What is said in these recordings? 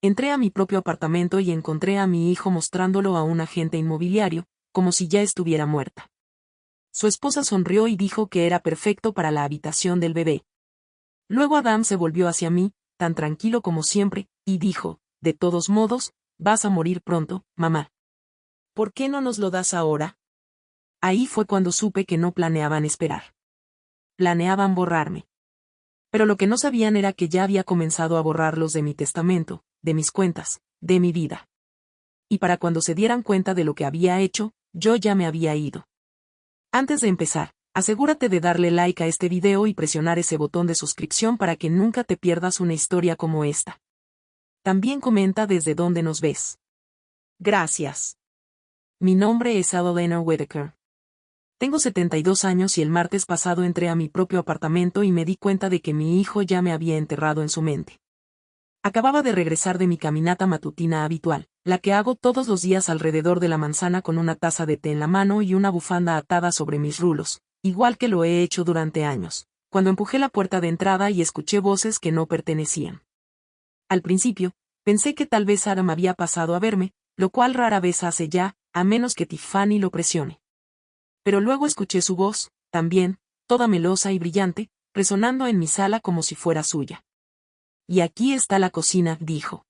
Entré a mi propio apartamento y encontré a mi hijo mostrándolo a un agente inmobiliario, como si ya estuviera muerta. Su esposa sonrió y dijo que era perfecto para la habitación del bebé. Luego Adam se volvió hacia mí, tan tranquilo como siempre, y dijo, de todos modos, vas a morir pronto, mamá. ¿Por qué no nos lo das ahora? Ahí fue cuando supe que no planeaban esperar. Planeaban borrarme. Pero lo que no sabían era que ya había comenzado a borrarlos de mi testamento, de mis cuentas, de mi vida. Y para cuando se dieran cuenta de lo que había hecho, yo ya me había ido. Antes de empezar, asegúrate de darle like a este video y presionar ese botón de suscripción para que nunca te pierdas una historia como esta. También comenta desde dónde nos ves. Gracias. Mi nombre es Adalena Whitaker. Tengo 72 años y el martes pasado entré a mi propio apartamento y me di cuenta de que mi hijo ya me había enterrado en su mente. Acababa de regresar de mi caminata matutina habitual, la que hago todos los días alrededor de la manzana con una taza de té en la mano y una bufanda atada sobre mis rulos, igual que lo he hecho durante años, cuando empujé la puerta de entrada y escuché voces que no pertenecían. Al principio, pensé que tal vez Adam había pasado a verme, lo cual rara vez hace ya, a menos que Tiffany lo presione. Pero luego escuché su voz, también, toda melosa y brillante, resonando en mi sala como si fuera suya. Y aquí está la cocina, dijo.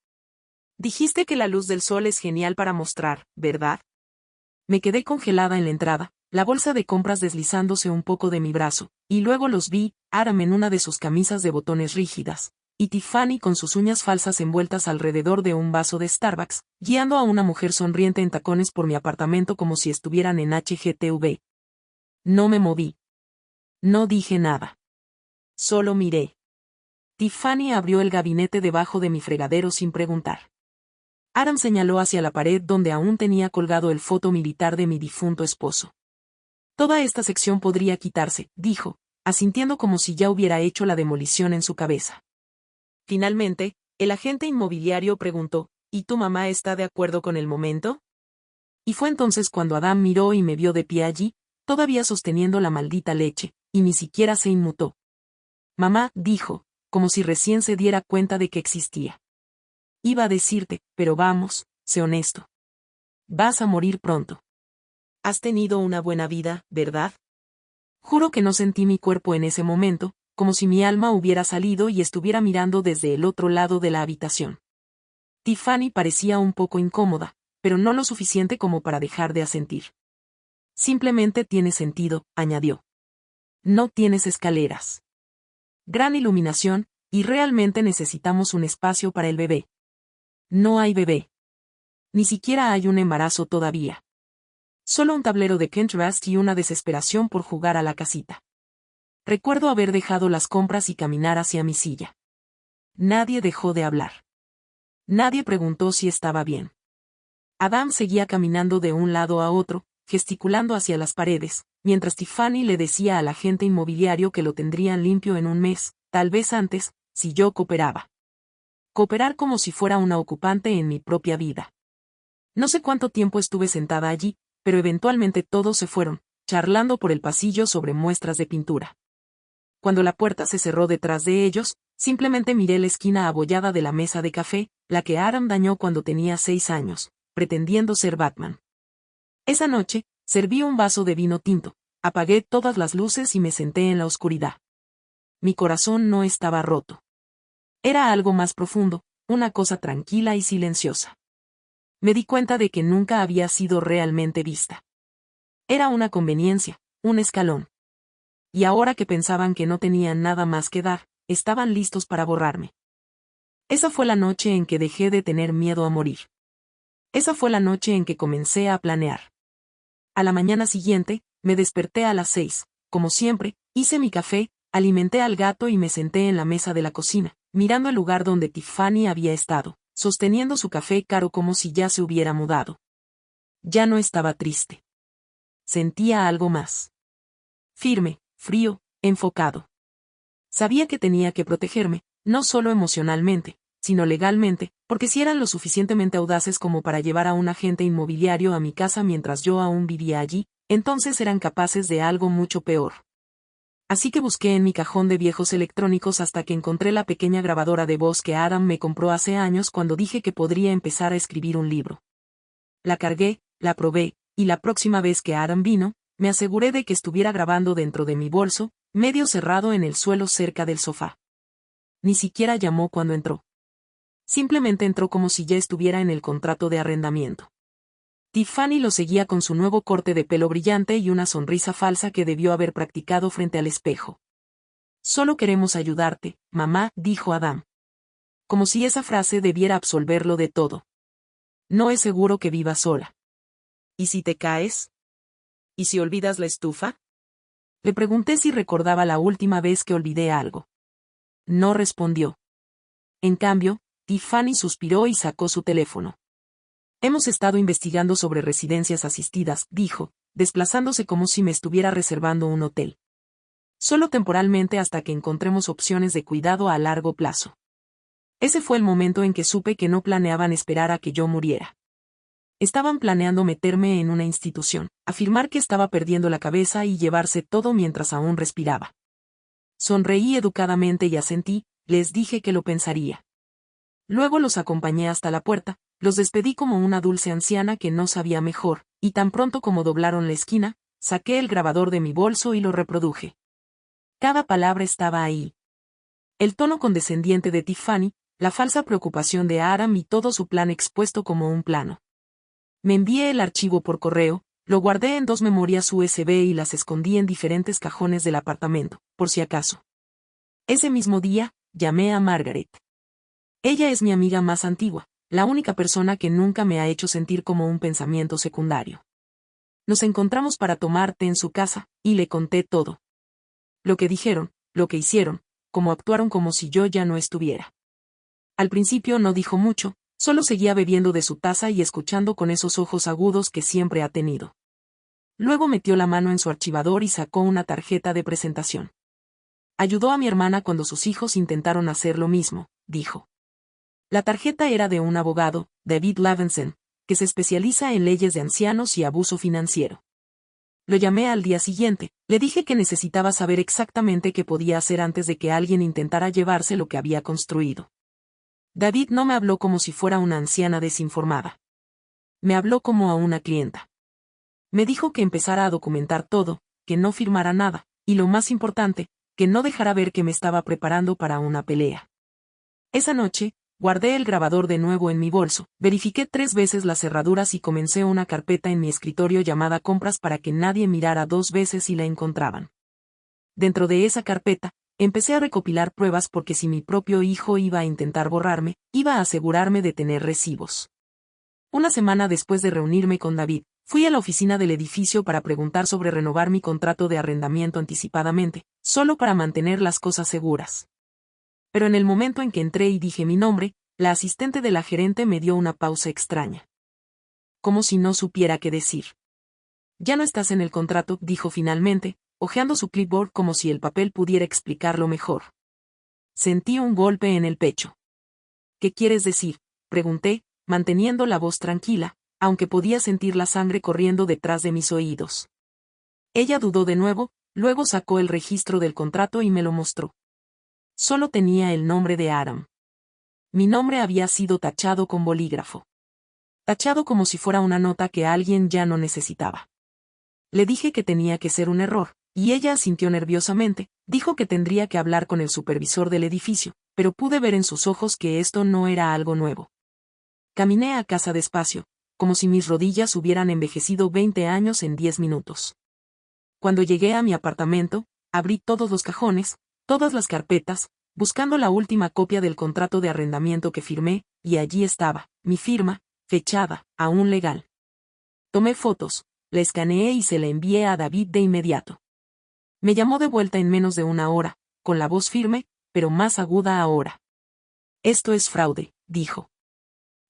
Dijiste que la luz del sol es genial para mostrar, ¿verdad? Me quedé congelada en la entrada, la bolsa de compras deslizándose un poco de mi brazo, y luego los vi, Adam en una de sus camisas de botones rígidas, y Tiffany con sus uñas falsas envueltas alrededor de un vaso de Starbucks, guiando a una mujer sonriente en tacones por mi apartamento como si estuvieran en HGTV. No me moví. No dije nada. Solo miré. Tiffany abrió el gabinete debajo de mi fregadero sin preguntar. Adam señaló hacia la pared donde aún tenía colgado el foto militar de mi difunto esposo. Toda esta sección podría quitarse, dijo, asintiendo como si ya hubiera hecho la demolición en su cabeza. Finalmente, el agente inmobiliario preguntó, ¿y tu mamá está de acuerdo con el momento? Y fue entonces cuando Adam miró y me vio de pie allí, todavía sosteniendo la maldita leche, y ni siquiera se inmutó. Mamá, dijo, como si recién se diera cuenta de que existía. Iba a decirte, pero vamos, sé honesto. Vas a morir pronto. Has tenido una buena vida, ¿verdad? Juro que no sentí mi cuerpo en ese momento, como si mi alma hubiera salido y estuviera mirando desde el otro lado de la habitación. Tiffany parecía un poco incómoda, pero no lo suficiente como para dejar de asentir. Simplemente tiene sentido, añadió. No tienes escaleras. Gran iluminación, y realmente necesitamos un espacio para el bebé. No hay bebé. Ni siquiera hay un embarazo todavía. Solo un tablero de Pinterest y una desesperación por jugar a la casita. Recuerdo haber dejado las compras y caminar hacia mi silla. Nadie dejó de hablar. Nadie preguntó si estaba bien. Adam seguía caminando de un lado a otro, gesticulando hacia las paredes, mientras Tiffany le decía al agente inmobiliario que lo tendrían limpio en un mes, tal vez antes, si yo cooperaba. Cooperar como si fuera una ocupante en mi propia vida. No sé cuánto tiempo estuve sentada allí, pero eventualmente todos se fueron, charlando por el pasillo sobre muestras de pintura. Cuando la puerta se cerró detrás de ellos, simplemente miré la esquina abollada de la mesa de café, la que Adam dañó cuando tenía 6 años, pretendiendo ser Batman. Esa noche, serví un vaso de vino tinto, apagué todas las luces y me senté en la oscuridad. Mi corazón no estaba roto. Era algo más profundo, una cosa tranquila y silenciosa. Me di cuenta de que nunca había sido realmente vista. Era una conveniencia, un escalón. Y ahora que pensaban que no tenían nada más que dar, estaban listos para borrarme. Esa fue la noche en que dejé de tener miedo a morir. Esa fue la noche en que comencé a planear. A la mañana siguiente, me desperté a las 6, como siempre, hice mi café, alimenté al gato y me senté en la mesa de la cocina, mirando el lugar donde Tiffany había estado, sosteniendo su café caro como si ya se hubiera mudado. Ya no estaba triste. Sentía algo más. Firme, frío, enfocado. Sabía que tenía que protegerme, no solo emocionalmente, sino legalmente, porque si eran lo suficientemente audaces como para llevar a un agente inmobiliario a mi casa mientras yo aún vivía allí, entonces eran capaces de algo mucho peor. Así que busqué en mi cajón de viejos electrónicos hasta que encontré la pequeña grabadora de voz que Adam me compró hace años cuando dije que podría empezar a escribir un libro. La cargué, la probé, y la próxima vez que Adam vino, me aseguré de que estuviera grabando dentro de mi bolso, medio cerrado en el suelo cerca del sofá. Ni siquiera llamó cuando entró. Simplemente entró como si ya estuviera en el contrato de arrendamiento. Tiffany lo seguía con su nuevo corte de pelo brillante y una sonrisa falsa que debió haber practicado frente al espejo. Solo queremos ayudarte, mamá, dijo Adam. Como si esa frase debiera absolverlo de todo. No es seguro que vivas sola. ¿Y si te caes? ¿Y si olvidas la estufa? Le pregunté si recordaba la última vez que olvidé algo. No respondió. En cambio, Tiffany suspiró y sacó su teléfono. Hemos estado investigando sobre residencias asistidas, dijo, desplazándose como si me estuviera reservando un hotel. Solo temporalmente hasta que encontremos opciones de cuidado a largo plazo. Ese fue el momento en que supe que no planeaban esperar a que yo muriera. Estaban planeando meterme en una institución, afirmar que estaba perdiendo la cabeza y llevarse todo mientras aún respiraba. Sonreí educadamente y asentí, les dije que lo pensaría. Luego los acompañé hasta la puerta, los despedí como una dulce anciana que no sabía mejor, y tan pronto como doblaron la esquina, saqué el grabador de mi bolso y lo reproduje. Cada palabra estaba ahí. El tono condescendiente de Tiffany, la falsa preocupación de Aram y todo su plan expuesto como un plano. Me envié el archivo por correo, lo guardé en 2 memorias USB y las escondí en diferentes cajones del apartamento, por si acaso. Ese mismo día, llamé a Margaret. Ella es mi amiga más antigua, la única persona que nunca me ha hecho sentir como un pensamiento secundario. Nos encontramos para tomar té en su casa, y le conté todo. Lo que dijeron, lo que hicieron, cómo actuaron como si yo ya no estuviera. Al principio no dijo mucho, solo seguía bebiendo de su taza y escuchando con esos ojos agudos que siempre ha tenido. Luego metió la mano en su archivador y sacó una tarjeta de presentación. Ayudó a mi hermana cuando sus hijos intentaron hacer lo mismo, dijo. La tarjeta era de un abogado, David Levinson, que se especializa en leyes de ancianos y abuso financiero. Lo llamé al día siguiente, le dije que necesitaba saber exactamente qué podía hacer antes de que alguien intentara llevarse lo que había construido. David no me habló como si fuera una anciana desinformada. Me habló como a una clienta. Me dijo que empezara a documentar todo, que no firmara nada, y lo más importante, que no dejara ver que me estaba preparando para una pelea. Esa noche, guardé el grabador de nuevo en mi bolso, verifiqué 3 veces las cerraduras y comencé una carpeta en mi escritorio llamada compras para que nadie mirara 2 veces si la encontraban. Dentro de esa carpeta, empecé a recopilar pruebas porque si mi propio hijo iba a intentar borrarme, iba a asegurarme de tener recibos. Una semana después de reunirme con David, fui a la oficina del edificio para preguntar sobre renovar mi contrato de arrendamiento anticipadamente, solo para mantener las cosas seguras. Pero en el momento en que entré y dije mi nombre, la asistente de la gerente me dio una pausa extraña. Como si no supiera qué decir. Ya no estás en el contrato, dijo finalmente, hojeando su clipboard como si el papel pudiera explicarlo mejor. Sentí un golpe en el pecho. ¿Qué quieres decir?, pregunté, manteniendo la voz tranquila, aunque podía sentir la sangre corriendo detrás de mis oídos. Ella dudó de nuevo, luego sacó el registro del contrato y me lo mostró. Solo tenía el nombre de Aram. Mi nombre había sido tachado con bolígrafo. Tachado como si fuera una nota que alguien ya no necesitaba. Le dije que tenía que ser un error, y ella asintió nerviosamente, dijo que tendría que hablar con el supervisor del edificio, pero pude ver en sus ojos que esto no era algo nuevo. Caminé a casa despacio, como si mis rodillas hubieran envejecido 20 años en 10 minutos. Cuando llegué a mi apartamento, abrí todos los cajones, todas las carpetas, buscando la última copia del contrato de arrendamiento que firmé, y allí estaba, mi firma, fechada, aún legal. Tomé fotos, la escaneé y se la envié a David de inmediato. Me llamó de vuelta en menos de una hora, con la voz firme, pero más aguda ahora. Esto es fraude, dijo.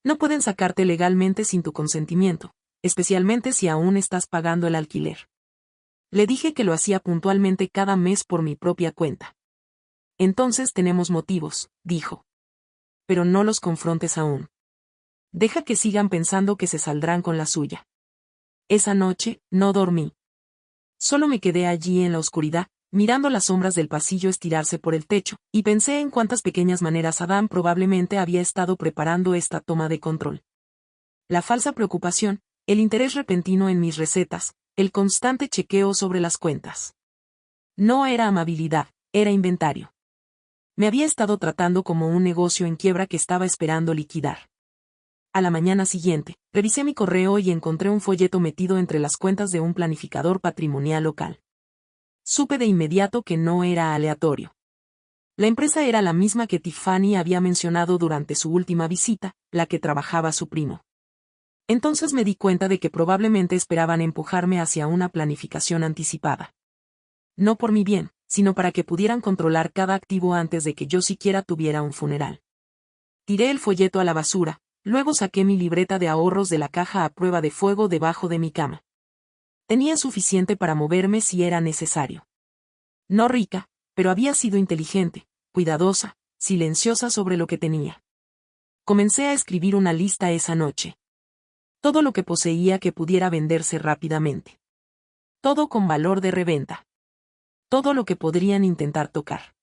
No pueden sacarte legalmente sin tu consentimiento, especialmente si aún estás pagando el alquiler. Le dije que lo hacía puntualmente cada mes por mi propia cuenta. Entonces tenemos motivos, dijo. Pero no los confrontes aún. Deja que sigan pensando que se saldrán con la suya. Esa noche, no dormí. Solo me quedé allí en la oscuridad, mirando las sombras del pasillo estirarse por el techo, y pensé en cuántas pequeñas maneras Adam probablemente había estado preparando esta toma de control. La falsa preocupación, el interés repentino en mis recetas, el constante chequeo sobre las cuentas. No era amabilidad, era inventario. Me había estado tratando como un negocio en quiebra que estaba esperando liquidar. A la mañana siguiente, revisé mi correo y encontré un folleto metido entre las cuentas de un planificador patrimonial local. Supe de inmediato que no era aleatorio. La empresa era la misma que Tiffany había mencionado durante su última visita, la que trabajaba su primo. Entonces me di cuenta de que probablemente esperaban empujarme hacia una planificación anticipada. No por mi bien, sino para que pudieran controlar cada activo antes de que yo siquiera tuviera un funeral. Tiré el folleto a la basura, luego saqué mi libreta de ahorros de la caja a prueba de fuego debajo de mi cama. Tenía suficiente para moverme si era necesario. No rica, pero había sido inteligente, cuidadosa, silenciosa sobre lo que tenía. Comencé a escribir una lista esa noche. Todo lo que poseía que pudiera venderse rápidamente. Todo con valor de reventa. Todo lo que podrían intentar tocar.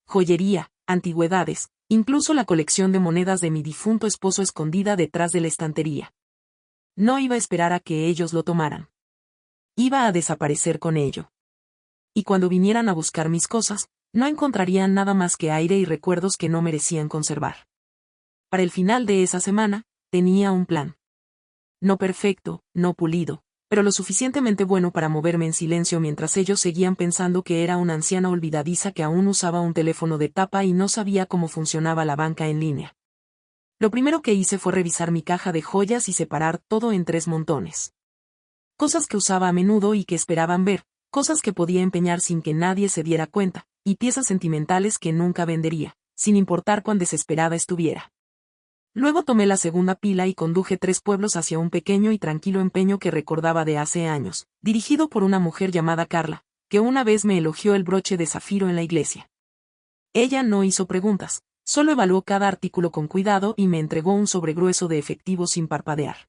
Joyería, antigüedades, incluso la colección de monedas de mi difunto esposo escondida detrás de la estantería. No iba a esperar a que ellos lo tomaran. Iba a desaparecer con ello. Y cuando vinieran a buscar mis cosas, no encontrarían nada más que aire y recuerdos que no merecían conservar. Para el final de esa semana, tenía un plan. No perfecto, no pulido, pero lo suficientemente bueno para moverme en silencio mientras ellos seguían pensando que era una anciana olvidadiza que aún usaba un teléfono de tapa y no sabía cómo funcionaba la banca en línea. Lo primero que hice fue revisar mi caja de joyas y separar todo en 3 montones. Cosas que usaba a menudo y que esperaban ver, cosas que podía empeñar sin que nadie se diera cuenta, y piezas sentimentales que nunca vendería, sin importar cuán desesperada estuviera. Luego tomé la segunda pila y conduje 3 pueblos hacia un pequeño y tranquilo empeño que recordaba de hace años, dirigido por una mujer llamada Carla, que una vez me elogió el broche de zafiro en la iglesia. Ella no hizo preguntas, solo evaluó cada artículo con cuidado y me entregó un sobre grueso de efectivo sin parpadear.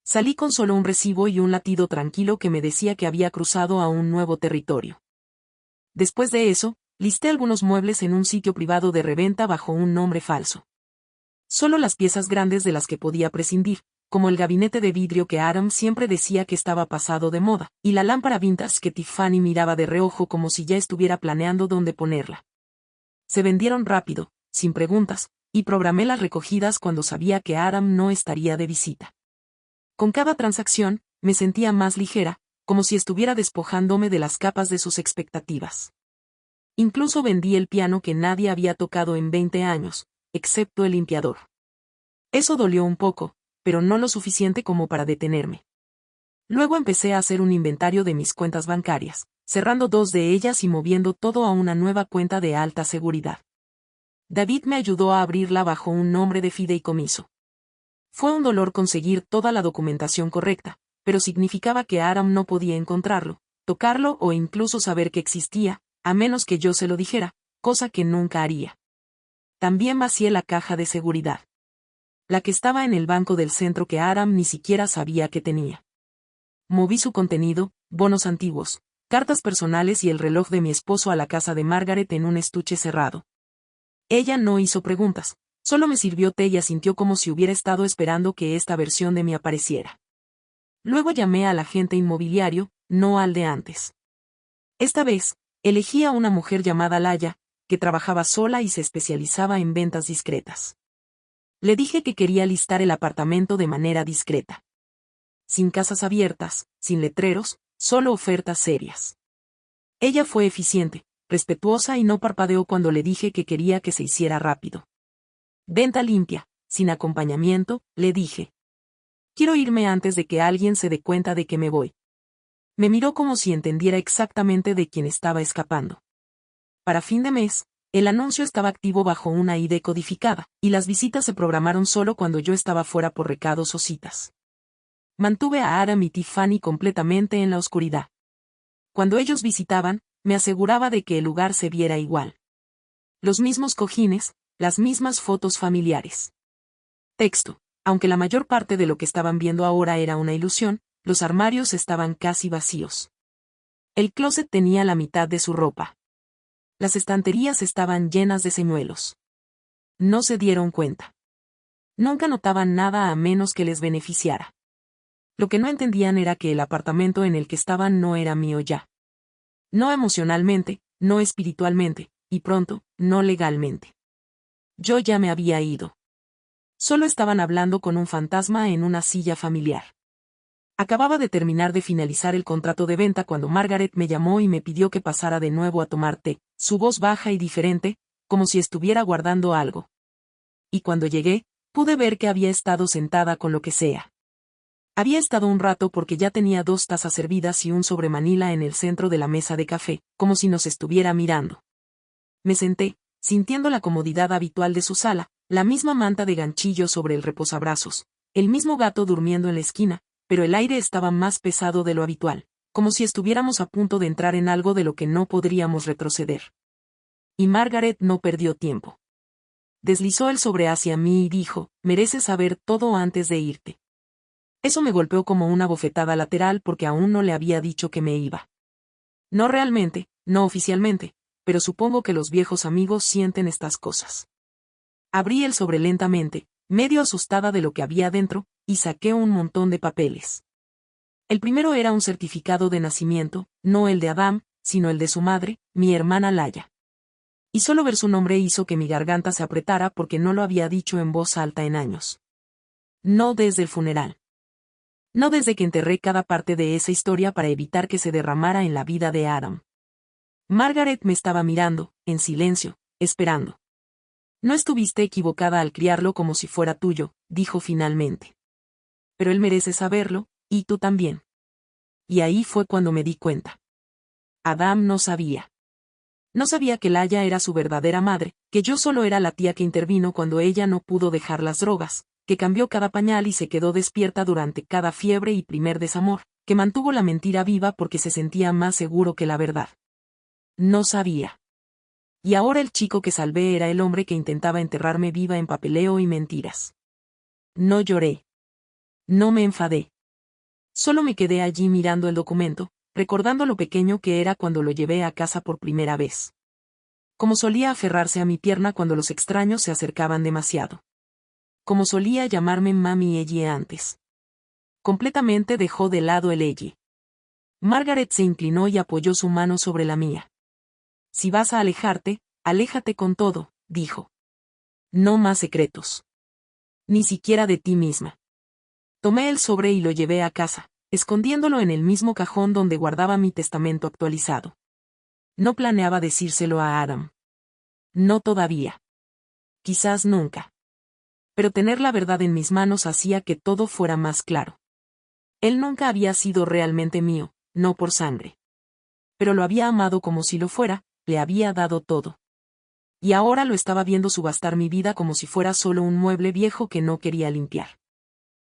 Salí con solo un recibo y un latido tranquilo que me decía que había cruzado a un nuevo territorio. Después de eso, listé algunos muebles en un sitio privado de reventa bajo un nombre falso. Solo las piezas grandes de las que podía prescindir, como el gabinete de vidrio que Adam siempre decía que estaba pasado de moda, y la lámpara vintage que Tiffany miraba de reojo como si ya estuviera planeando dónde ponerla. Se vendieron rápido, sin preguntas, y programé las recogidas cuando sabía que Adam no estaría de visita. Con cada transacción, me sentía más ligera, como si estuviera despojándome de las capas de sus expectativas. Incluso vendí el piano que nadie había tocado en 20 años, excepto el limpiador. Eso dolió un poco, pero no lo suficiente como para detenerme. Luego empecé a hacer un inventario de mis cuentas bancarias, cerrando 2 de ellas y moviendo todo a una nueva cuenta de alta seguridad. David me ayudó a abrirla bajo un nombre de fideicomiso. Fue un dolor conseguir toda la documentación correcta, pero significaba que Aram no podía encontrarlo, tocarlo o incluso saber que existía, a menos que yo se lo dijera, cosa que nunca haría. También vacié la caja de seguridad. La que estaba en el banco del centro que Aram ni siquiera sabía que tenía. Moví su contenido, bonos antiguos, cartas personales y el reloj de mi esposo a la casa de Margaret en un estuche cerrado. Ella no hizo preguntas, solo me sirvió té y asintió como si hubiera estado esperando que esta versión de mí apareciera. Luego llamé al agente inmobiliario, no al de antes. Esta vez, elegí a una mujer llamada Laya, que trabajaba sola y se especializaba en ventas discretas. Le dije que quería listar el apartamento de manera discreta. Sin casas abiertas, sin letreros, solo ofertas serias. Ella fue eficiente, respetuosa y no parpadeó cuando le dije que quería que se hiciera rápido. Venta limpia, sin acompañamiento, le dije. Quiero irme antes de que alguien se dé cuenta de que me voy. Me miró como si entendiera exactamente de quién estaba escapando. Para fin de mes, el anuncio estaba activo bajo una ID codificada, y las visitas se programaron solo cuando yo estaba fuera por recados o citas. Mantuve a Aram y Tiffany completamente en la oscuridad. Cuando ellos visitaban, me aseguraba de que el lugar se viera igual. Los mismos cojines, las mismas fotos familiares. Texto. Aunque la mayor parte de lo que estaban viendo ahora era una ilusión, los armarios estaban casi vacíos. El closet tenía la mitad de su ropa. Las estanterías estaban llenas de señuelos. No se dieron cuenta. Nunca notaban nada a menos que les beneficiara. Lo que no entendían era que el apartamento en el que estaban no era mío ya. No emocionalmente, no espiritualmente, y pronto, no legalmente. Yo ya me había ido. Solo estaban hablando con un fantasma en una silla familiar. Acababa de terminar de finalizar el contrato de venta cuando Margaret me llamó y me pidió que pasara de nuevo a tomar té, su voz baja y diferente, como si estuviera guardando algo. Y cuando llegué, pude ver que había estado sentada con lo que sea. Había estado un rato porque ya tenía 2 tazas servidas y un sobre Manila en el centro de la mesa de café, como si nos estuviera mirando. Me senté, sintiendo la comodidad habitual de su sala, la misma manta de ganchillo sobre el reposabrazos, el mismo gato durmiendo en la esquina, pero el aire estaba más pesado de lo habitual, como si estuviéramos a punto de entrar en algo de lo que no podríamos retroceder. Y Margaret no perdió tiempo. Deslizó el sobre hacia mí y dijo, mereces saber todo antes de irte. Eso me golpeó como una bofetada lateral porque aún no le había dicho que me iba. No realmente, no oficialmente, pero supongo que los viejos amigos sienten estas cosas. Abrí el sobre lentamente, medio asustada de lo que había dentro, y saqué un montón de papeles. El primero era un certificado de nacimiento, no el de Adam, sino el de su madre, mi hermana Laya. Y solo ver su nombre hizo que mi garganta se apretara porque no lo había dicho en voz alta en años. No desde el funeral. No desde que enterré cada parte de esa historia para evitar que se derramara en la vida de Adam. Margaret me estaba mirando, en silencio, esperando. No estuviste equivocada al criarlo como si fuera tuyo, dijo finalmente. Pero él merece saberlo, y tú también. Y ahí fue cuando me di cuenta. Adam no sabía. No sabía que Laya era su verdadera madre, que yo solo era la tía que intervino cuando ella no pudo dejar las drogas, que cambió cada pañal y se quedó despierta durante cada fiebre y primer desamor, que mantuvo la mentira viva porque se sentía más seguro que la verdad. No sabía. Y ahora el chico que salvé era el hombre que intentaba enterrarme viva en papeleo y mentiras. No lloré. No me enfadé. Solo me quedé allí mirando el documento, recordando lo pequeño que era cuando lo llevé a casa por primera vez. Como solía aferrarse a mi pierna cuando los extraños se acercaban demasiado. Como solía llamarme mami Ellie antes. Completamente dejó de lado el Ellie. Margaret se inclinó y apoyó su mano sobre la mía. Si vas a alejarte, aléjate con todo, dijo. No más secretos. Ni siquiera de ti misma. Tomé el sobre y lo llevé a casa, escondiéndolo en el mismo cajón donde guardaba mi testamento actualizado. No planeaba decírselo a Adam. No todavía. Quizás nunca. Pero tener la verdad en mis manos hacía que todo fuera más claro. Él nunca había sido realmente mío, no por sangre. Pero lo había amado como si lo fuera, le había dado todo. Y ahora lo estaba viendo subastar mi vida como si fuera solo un mueble viejo que no quería limpiar.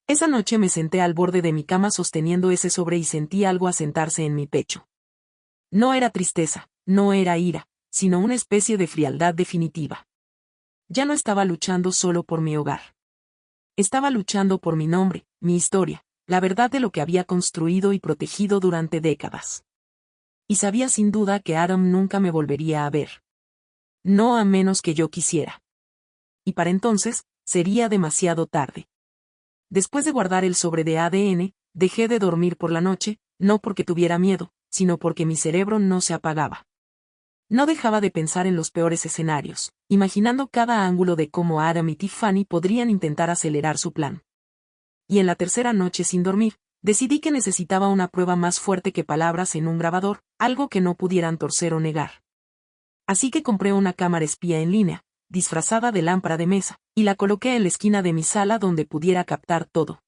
Esa noche me senté al borde de mi cama sosteniendo ese sobre y sentí algo asentarse en mi pecho. No era tristeza, no era ira, sino una especie de frialdad definitiva. Ya no estaba luchando solo por mi hogar. Estaba luchando por mi nombre, mi historia, la verdad de lo que había construido y protegido durante décadas. Y sabía sin duda que Adam nunca me volvería a ver. No a menos que yo quisiera. Y para entonces, sería demasiado tarde. Después de guardar el sobre de ADN, dejé de dormir por la noche, no porque tuviera miedo, sino porque mi cerebro no se apagaba. No dejaba de pensar en los peores escenarios, imaginando cada ángulo de cómo Adam y Tiffany podrían intentar acelerar su plan. Y en la tercera noche sin dormir, decidí que necesitaba una prueba más fuerte que palabras en un grabador, algo que no pudieran torcer o negar. Así que compré una cámara espía en línea, disfrazada de lámpara de mesa, y la coloqué en la esquina de mi sala donde pudiera captar todo.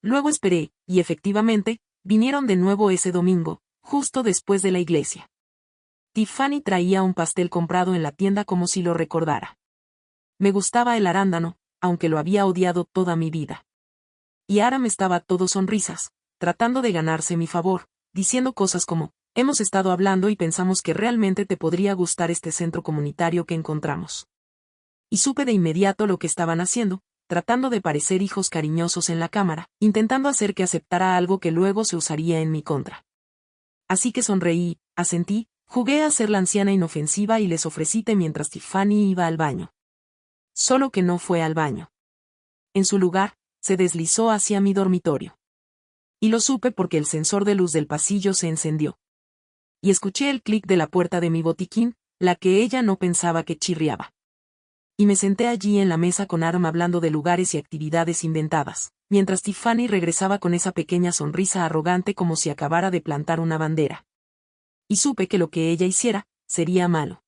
Luego esperé, y efectivamente, vinieron de nuevo ese domingo, justo después de la iglesia. Tiffany traía un pastel comprado en la tienda como si lo recordara. Me gustaba el arándano, aunque lo había odiado toda mi vida. Y Aram estaba todo sonrisas, tratando de ganarse mi favor, diciendo cosas como, hemos estado hablando y pensamos que realmente te podría gustar este centro comunitario que encontramos. Y supe de inmediato lo que estaban haciendo, tratando de parecer hijos cariñosos en la cámara, intentando hacer que aceptara algo que luego se usaría en mi contra. Así que sonreí, asentí, jugué a ser la anciana inofensiva y les ofrecí té mientras Tiffany iba al baño. Solo que no fue al baño. En su lugar, se deslizó hacia mi dormitorio. Y lo supe porque el sensor de luz del pasillo se encendió. Y escuché el clic de la puerta de mi botiquín, la que ella no pensaba que chirriaba. Y me senté allí en la mesa con Aram hablando de lugares y actividades inventadas, mientras Tiffany regresaba con esa pequeña sonrisa arrogante como si acabara de plantar una bandera. Y supe que lo que ella hiciera, sería malo.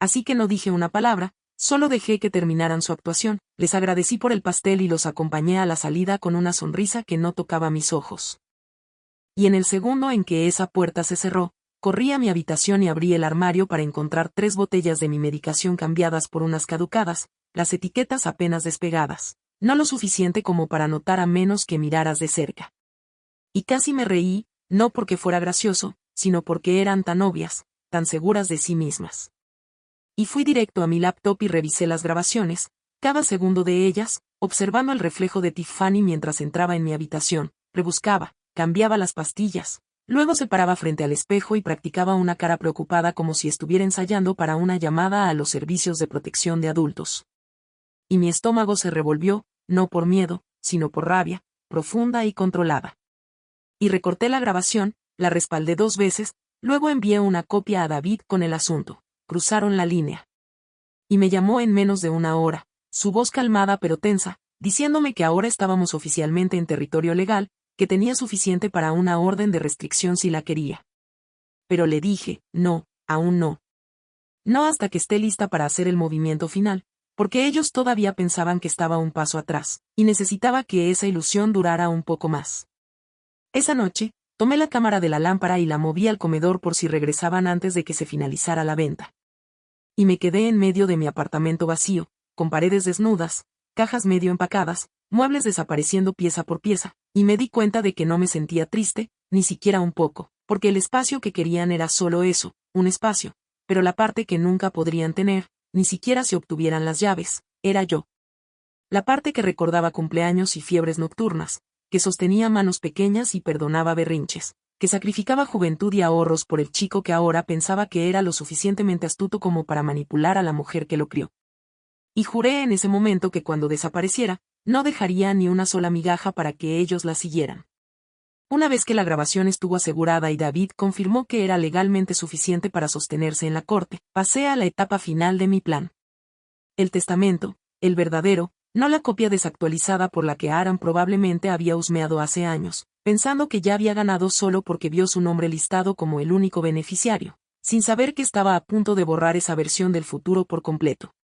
Así que no dije una palabra, solo dejé que terminaran su actuación, les agradecí por el pastel y los acompañé a la salida con una sonrisa que no tocaba mis ojos. Y en el segundo en que esa puerta se cerró, corrí a mi habitación y abrí el armario para encontrar 3 botellas de mi medicación cambiadas por unas caducadas, las etiquetas apenas despegadas, no lo suficiente como para notar a menos que miraras de cerca. Y casi me reí, no porque fuera gracioso, sino porque eran tan obvias, tan seguras de sí mismas. Y fui directo a mi laptop y revisé las grabaciones, cada segundo de ellas, observando el reflejo de Tiffany mientras entraba en mi habitación, rebuscaba, cambiaba las pastillas. Luego se paraba frente al espejo y practicaba una cara preocupada como si estuviera ensayando para una llamada a los servicios de protección de adultos. Y mi estómago se revolvió, no por miedo, sino por rabia, profunda y controlada. Y recorté la grabación, la respaldé 2 veces, luego envié una copia a David con el asunto. Cruzaron la línea. Y me llamó en menos de una hora, su voz calmada pero tensa, diciéndome que ahora estábamos oficialmente en territorio legal, que tenía suficiente para una orden de restricción si la quería. Pero le dije, no, aún no. No hasta que esté lista para hacer el movimiento final, porque ellos todavía pensaban que estaba un paso atrás, y necesitaba que esa ilusión durara un poco más. Esa noche, tomé la cámara de la lámpara y la moví al comedor por si regresaban antes de que se finalizara la venta. Y me quedé en medio de mi apartamento vacío, con paredes desnudas, cajas medio empacadas, muebles desapareciendo pieza por pieza, y me di cuenta de que no me sentía triste, ni siquiera un poco, porque el espacio que querían era solo eso, un espacio, pero la parte que nunca podrían tener, ni siquiera si obtuvieran las llaves, era yo. La parte que recordaba cumpleaños y fiebres nocturnas, que sostenía manos pequeñas y perdonaba berrinches, que sacrificaba juventud y ahorros por el chico que ahora pensaba que era lo suficientemente astuto como para manipular a la mujer que lo crió. Y juré en ese momento que cuando desapareciera, no dejaría ni una sola migaja para que ellos la siguieran. Una vez que la grabación estuvo asegurada y David confirmó que era legalmente suficiente para sostenerse en la corte, pasé a la etapa final de mi plan. El testamento, el verdadero, no la copia desactualizada por la que Aram probablemente había husmeado hace años, pensando que ya había ganado solo porque vio su nombre listado como el único beneficiario, sin saber que estaba a punto de borrar esa versión del futuro por completo.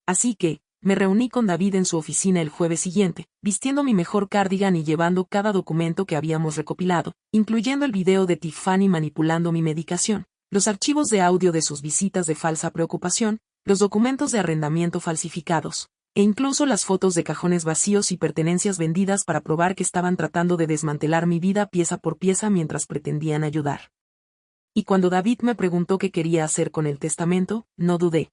Así que, me reuní con David en su oficina el jueves siguiente, vistiendo mi mejor cardigan y llevando cada documento que habíamos recopilado, incluyendo el video de Tiffany manipulando mi medicación, los archivos de audio de sus visitas de falsa preocupación, los documentos de arrendamiento falsificados, e incluso las fotos de cajones vacíos y pertenencias vendidas para probar que estaban tratando de desmantelar mi vida pieza por pieza mientras pretendían ayudar. Y cuando David me preguntó qué quería hacer con el testamento, no dudé.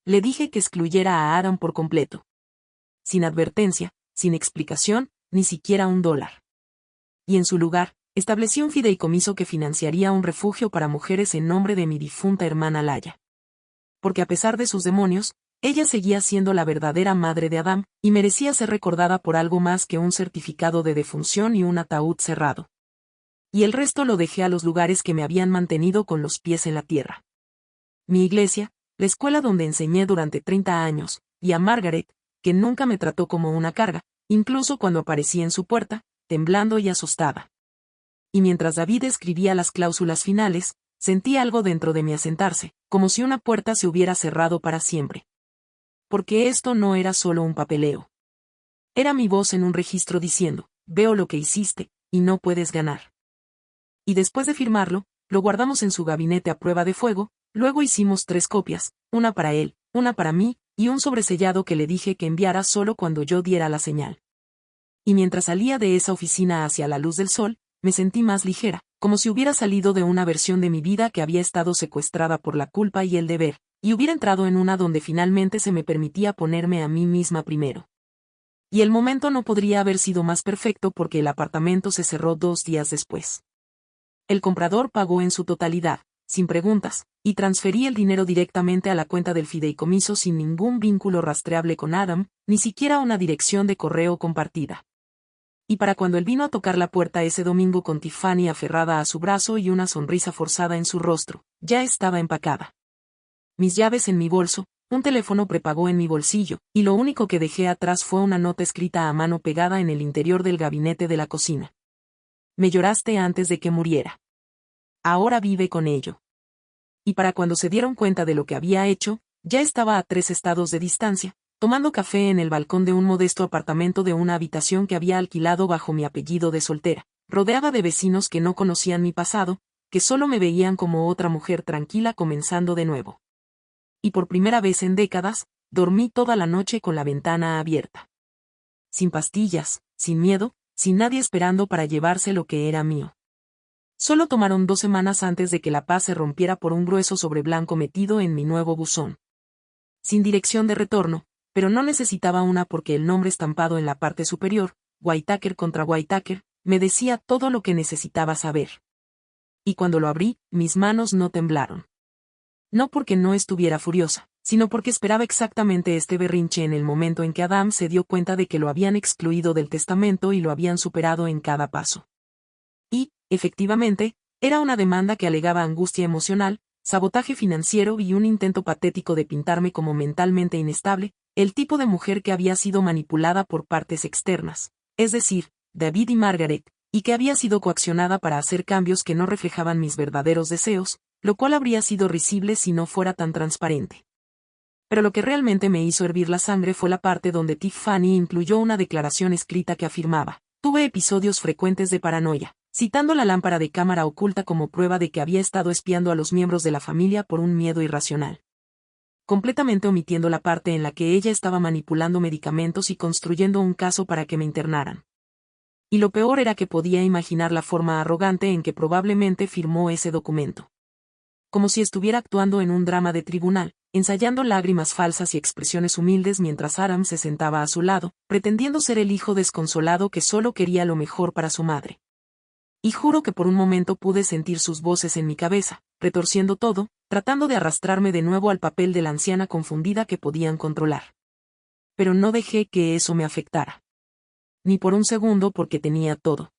Le dije que excluyera a Aram por completo. Sin advertencia, sin explicación, ni siquiera $1. Y en su lugar, establecí un fideicomiso que financiaría un refugio para mujeres en nombre de mi difunta hermana Laya. Porque a pesar de sus demonios, ella seguía siendo la verdadera madre de Adam, y merecía ser recordada por algo más que un certificado de defunción y un ataúd cerrado. Y el resto lo dejé a los lugares que me habían mantenido con los pies en la tierra. Mi iglesia, la escuela donde enseñé durante 30 años, y a Margaret, que nunca me trató como una carga, incluso cuando aparecí en su puerta, temblando y asustada. Y mientras David escribía las cláusulas finales, sentí algo dentro de mí asentarse, como si una puerta se hubiera cerrado para siempre. Porque esto no era solo un papeleo. Era mi voz en un registro diciendo, veo lo que hiciste, y no puedes ganar. Y después de firmarlo, lo guardamos en su gabinete a prueba de fuego. Luego hicimos 3 copias, una para él, una para mí, y un sobresellado que le dije que enviara solo cuando yo diera la señal. Y mientras salía de esa oficina hacia la luz del sol, me sentí más ligera, como si hubiera salido de una versión de mi vida que había estado secuestrada por la culpa y el deber, y hubiera entrado en una donde finalmente se me permitía ponerme a mí misma primero. Y el momento no podría haber sido más perfecto porque el apartamento se cerró 2 días después. El comprador pagó en su totalidad, sin preguntas, y transferí el dinero directamente a la cuenta del fideicomiso sin ningún vínculo rastreable con Adam, ni siquiera una dirección de correo compartida. Y para cuando él vino a tocar la puerta ese domingo con Tiffany aferrada a su brazo y una sonrisa forzada en su rostro, ya estaba empacada. Mis llaves en mi bolso, un teléfono prepago en mi bolsillo, y lo único que dejé atrás fue una nota escrita a mano pegada en el interior del gabinete de la cocina. Me lloraste antes de que muriera. Ahora vive con ello. Y para cuando se dieron cuenta de lo que había hecho, ya estaba a 3 estados de distancia, tomando café en el balcón de un modesto apartamento de una habitación que había alquilado bajo mi apellido de soltera, rodeada de vecinos que no conocían mi pasado, que solo me veían como otra mujer tranquila comenzando de nuevo. Y por primera vez en décadas, dormí toda la noche con la ventana abierta. Sin pastillas, sin miedo, sin nadie esperando para llevarse lo que era mío. Solo tomaron 2 semanas antes de que la paz se rompiera por un grueso sobre blanco metido en mi nuevo buzón. Sin dirección de retorno, pero no necesitaba una porque el nombre estampado en la parte superior, Whitaker contra Whitaker, me decía todo lo que necesitaba saber. Y cuando lo abrí, mis manos no temblaron. No porque no estuviera furiosa, sino porque esperaba exactamente este berrinche en el momento en que Adam se dio cuenta de que lo habían excluido del testamento y lo habían superado en cada paso. Y, efectivamente, era una demanda que alegaba angustia emocional, sabotaje financiero y un intento patético de pintarme como mentalmente inestable, el tipo de mujer que había sido manipulada por partes externas, es decir, David y Margaret, y que había sido coaccionada para hacer cambios que no reflejaban mis verdaderos deseos, lo cual habría sido risible si no fuera tan transparente. Pero lo que realmente me hizo hervir la sangre fue la parte donde Tiffany incluyó una declaración escrita que afirmaba: tuve episodios frecuentes de paranoia, citando la lámpara de cámara oculta como prueba de que había estado espiando a los miembros de la familia por un miedo irracional. Completamente omitiendo la parte en la que ella estaba manipulando medicamentos y construyendo un caso para que me internaran. Y lo peor era que podía imaginar la forma arrogante en que probablemente firmó ese documento. Como si estuviera actuando en un drama de tribunal, ensayando lágrimas falsas y expresiones humildes mientras Aram se sentaba a su lado, pretendiendo ser el hijo desconsolado que solo quería lo mejor para su madre. Y juro que por un momento pude sentir sus voces en mi cabeza, retorciendo todo, tratando de arrastrarme de nuevo al papel de la anciana confundida que podían controlar. Pero no dejé que eso me afectara. Ni por un segundo porque tenía todo.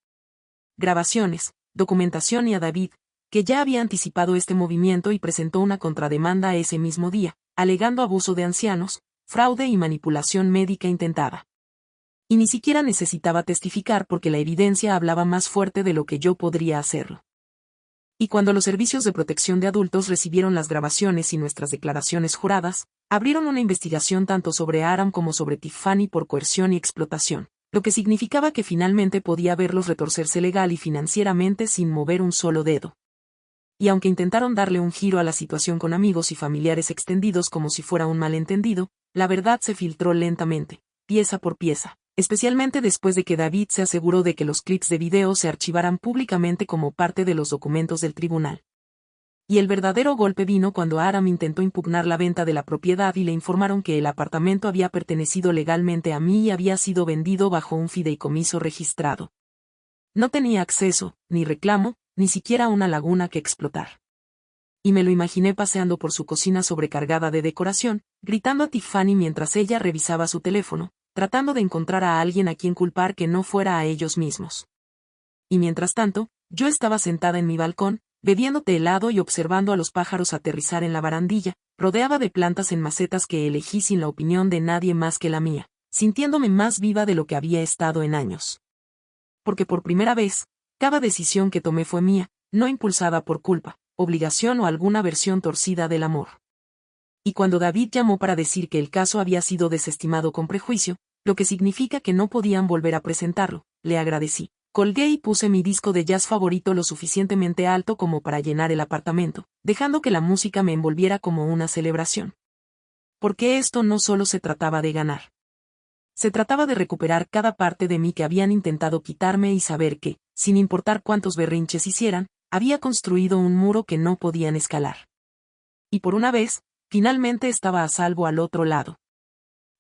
Grabaciones, documentación y a David, que ya había anticipado este movimiento y presentó una contrademanda ese mismo día, alegando abuso de ancianos, fraude y manipulación médica intentada. Y ni siquiera necesitaba testificar porque la evidencia hablaba más fuerte de lo que yo podría hacerlo. Y cuando los servicios de protección de adultos recibieron las grabaciones y nuestras declaraciones juradas, abrieron una investigación tanto sobre Aram como sobre Tiffany por coerción y explotación, lo que significaba que finalmente podía verlos retorcerse legal y financieramente sin mover un solo dedo. Y aunque intentaron darle un giro a la situación con amigos y familiares extendidos como si fuera un malentendido, la verdad se filtró lentamente, pieza por pieza, especialmente después de que David se aseguró de que los clips de video se archivaran públicamente como parte de los documentos del tribunal. Y el verdadero golpe vino cuando Aram intentó impugnar la venta de la propiedad y le informaron que el apartamento había pertenecido legalmente a mí y había sido vendido bajo un fideicomiso registrado. No tenía acceso, ni reclamo, ni siquiera una laguna que explotar. Y me lo imaginé paseando por su cocina sobrecargada de decoración, gritando a Tiffany mientras ella revisaba su teléfono, tratando de encontrar a alguien a quien culpar que no fuera a ellos mismos. Y mientras tanto, yo estaba sentada en mi balcón, bebiendo té helado y observando a los pájaros aterrizar en la barandilla, rodeada de plantas en macetas que elegí sin la opinión de nadie más que la mía, sintiéndome más viva de lo que había estado en años. Porque por primera vez, cada decisión que tomé fue mía, no impulsada por culpa, obligación o alguna versión torcida del amor. Y cuando David llamó para decir que el caso había sido desestimado con prejuicio, lo que significa que no podían volver a presentarlo, le agradecí. Colgué y puse mi disco de jazz favorito lo suficientemente alto como para llenar el apartamento, dejando que la música me envolviera como una celebración. Porque esto no solo se trataba de ganar. Se trataba de recuperar cada parte de mí que habían intentado quitarme y saber que, sin importar cuántos berrinches hicieran, había construido un muro que no podían escalar. Y por una vez, finalmente estaba a salvo al otro lado.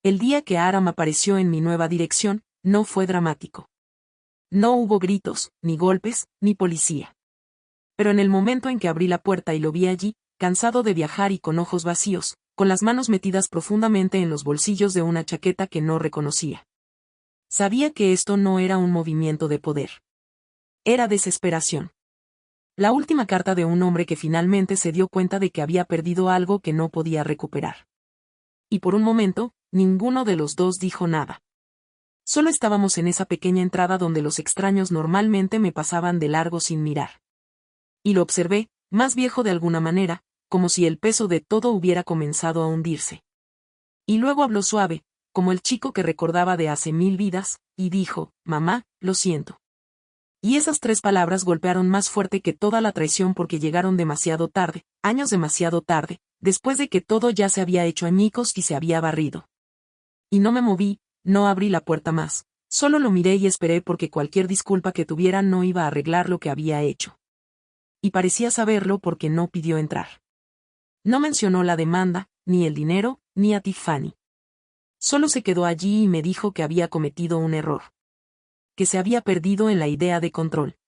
El día que Aram apareció en mi nueva dirección, no fue dramático. No hubo gritos, ni golpes, ni policía. Pero en el momento en que abrí la puerta y lo vi allí, cansado de viajar y con ojos vacíos, con las manos metidas profundamente en los bolsillos de una chaqueta que no reconocía. Sabía que esto no era un movimiento de poder. Era desesperación. La última carta de un hombre que finalmente se dio cuenta de que había perdido algo que no podía recuperar. Y por un momento, ninguno de los dos dijo nada. Solo estábamos en esa pequeña entrada donde los extraños normalmente me pasaban de largo sin mirar. Y lo observé, más viejo de alguna manera, como si el peso de todo hubiera comenzado a hundirse. Y luego habló suave, como el chico que recordaba de hace 1000 vidas, y dijo: «Mamá, lo siento». Y esas 3 palabras golpearon más fuerte que toda la traición porque llegaron demasiado tarde, años demasiado tarde, después de que todo ya se había hecho añicos y se había barrido. Y no me moví, no abrí la puerta más, solo lo miré y esperé porque cualquier disculpa que tuviera no iba a arreglar lo que había hecho. Y parecía saberlo porque no pidió entrar. No mencionó la demanda, ni el dinero, ni a Tiffany. Solo se quedó allí y me dijo que había cometido un error. Que se había perdido en la idea de control.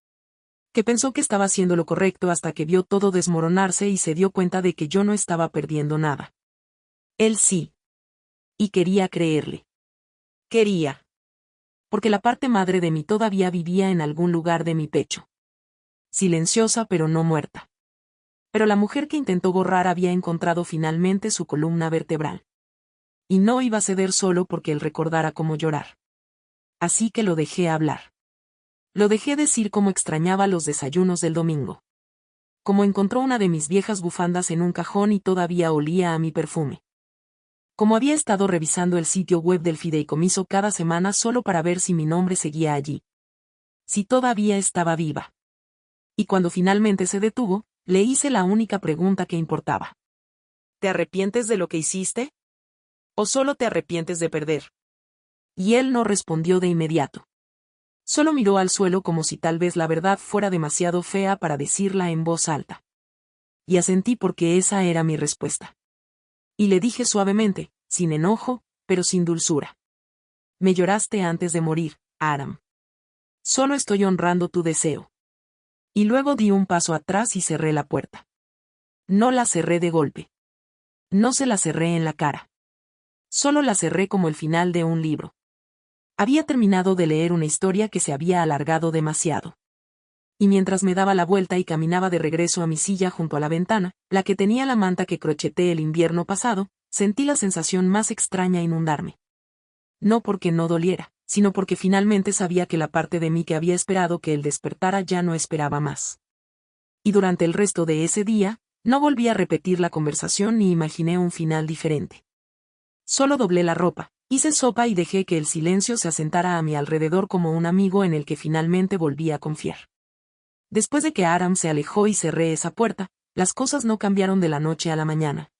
Que pensó que estaba haciendo lo correcto hasta que vio todo desmoronarse y se dio cuenta de que yo no estaba perdiendo nada. Él sí. Y quería creerle. Quería. Porque la parte madre de mí todavía vivía en algún lugar de mi pecho. Silenciosa pero no muerta. Pero la mujer que intentó borrar había encontrado finalmente su columna vertebral. Y no iba a ceder solo porque él recordara cómo llorar. Así que lo dejé hablar. Lo dejé decir cómo extrañaba los desayunos del domingo. Cómo encontró una de mis viejas bufandas en un cajón y todavía olía a mi perfume. Cómo había estado revisando el sitio web del fideicomiso cada semana solo para ver si mi nombre seguía allí. Si todavía estaba viva. Y cuando finalmente se detuvo, le hice la única pregunta que importaba. ¿Te arrepientes de lo que hiciste? ¿O solo te arrepientes de perder? Y él no respondió de inmediato. Solo miró al suelo como si tal vez la verdad fuera demasiado fea para decirla en voz alta. Y asentí porque esa era mi respuesta. Y le dije suavemente, sin enojo, pero sin dulzura. Me lloraste antes de morir, Aram. Solo estoy honrando tu deseo. Y luego di un paso atrás y cerré la puerta. No la cerré de golpe. No se la cerré en la cara. Solo la cerré como el final de un libro. Había terminado de leer una historia que se había alargado demasiado. Y mientras me daba la vuelta y caminaba de regreso a mi silla junto a la ventana, la que tenía la manta que crocheté el invierno pasado, sentí la sensación más extraña inundarme. No porque no doliera, sino porque finalmente sabía que la parte de mí que había esperado que él despertara ya no esperaba más. Y durante el resto de ese día, no volví a repetir la conversación ni imaginé un final diferente. Solo doblé la ropa, hice sopa y dejé que el silencio se asentara a mi alrededor como un amigo en el que finalmente volví a confiar. Después de que Aram se alejó y cerré esa puerta, las cosas no cambiaron de la noche a la mañana.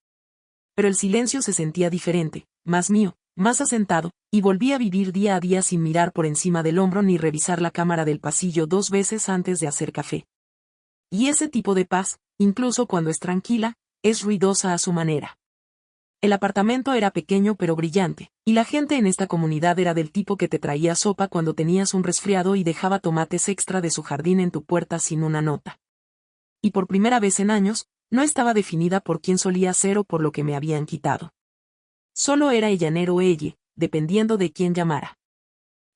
Pero el silencio se sentía diferente, más mío, más asentado, y volví a vivir día a día sin mirar por encima del hombro ni revisar la cámara del pasillo 2 veces antes de hacer café. Y ese tipo de paz, incluso cuando es tranquila, es ruidosa a su manera. El apartamento era pequeño pero brillante, y la gente en esta comunidad era del tipo que te traía sopa cuando tenías un resfriado y dejaba tomates extra de su jardín en tu puerta sin una nota. Y por primera vez en años, no estaba definida por quién solía ser o por lo que me habían quitado. Solo era llanero o elle, dependiendo de quién llamara.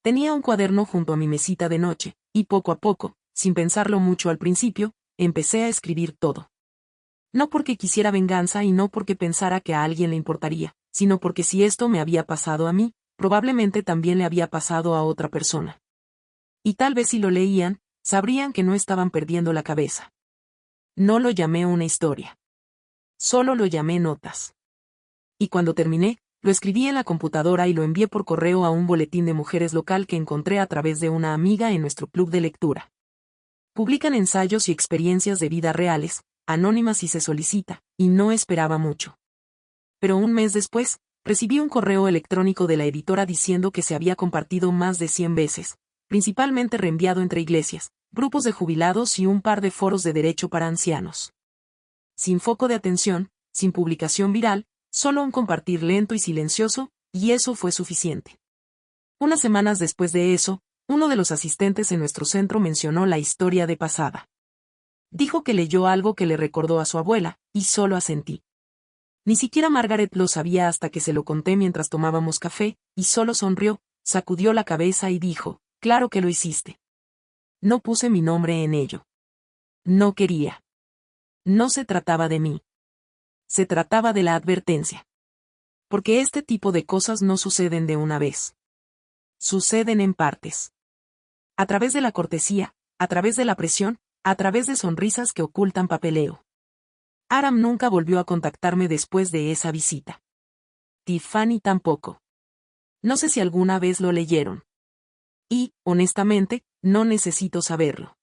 Tenía un cuaderno junto a mi mesita de noche, y poco a poco, sin pensarlo mucho al principio, empecé a escribir todo. No porque quisiera venganza y no porque pensara que a alguien le importaría, sino porque si esto me había pasado a mí, probablemente también le había pasado a otra persona. Y tal vez si lo leían, sabrían que no estaban perdiendo la cabeza. No lo llamé una historia. Solo lo llamé notas. Y cuando terminé, lo escribí en la computadora y lo envié por correo a un boletín de mujeres local que encontré a través de una amiga en nuestro club de lectura. Publican ensayos y experiencias de vida reales, anónimas si se solicita, y no esperaba mucho. Pero un mes después, recibí un correo electrónico de la editora diciendo que se había compartido más de 100 veces, principalmente reenviado entre iglesias, grupos de jubilados y un par de foros de derecho para ancianos. Sin foco de atención, sin publicación viral, solo un compartir lento y silencioso, y eso fue suficiente. Unas semanas después de eso, uno de los asistentes en nuestro centro mencionó la historia de pasada. Dijo que leyó algo que le recordó a su abuela, y solo asentí. Ni siquiera Margaret lo sabía hasta que se lo conté mientras tomábamos café, y solo sonrió, sacudió la cabeza y dijo, claro que lo hiciste. No puse mi nombre en ello. No quería. No se trataba de mí. Se trataba de la advertencia. Porque este tipo de cosas no suceden de una vez. Suceden en partes. A través de la cortesía, a través de la presión, a través de sonrisas que ocultan papeleo. Aram nunca volvió a contactarme después de esa visita. Tiffany tampoco. No sé si alguna vez lo leyeron. Y, honestamente, no necesito saberlo.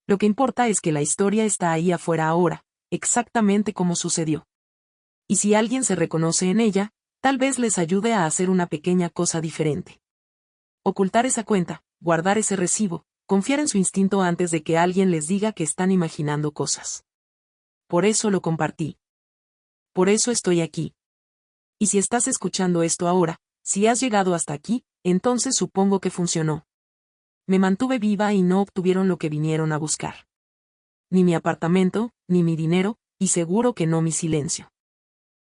Lo que importa es que la historia está ahí afuera ahora, exactamente como sucedió. Y si alguien se reconoce en ella, tal vez les ayude a hacer una pequeña cosa diferente. Ocultar esa cuenta, guardar ese recibo, confiar en su instinto antes de que alguien les diga que están imaginando cosas. Por eso lo compartí. Por eso estoy aquí. Y si estás escuchando esto ahora, si has llegado hasta aquí, entonces supongo que funcionó. Me mantuve viva y no obtuvieron lo que vinieron a buscar. Ni mi apartamento, ni mi dinero, y seguro que no mi silencio.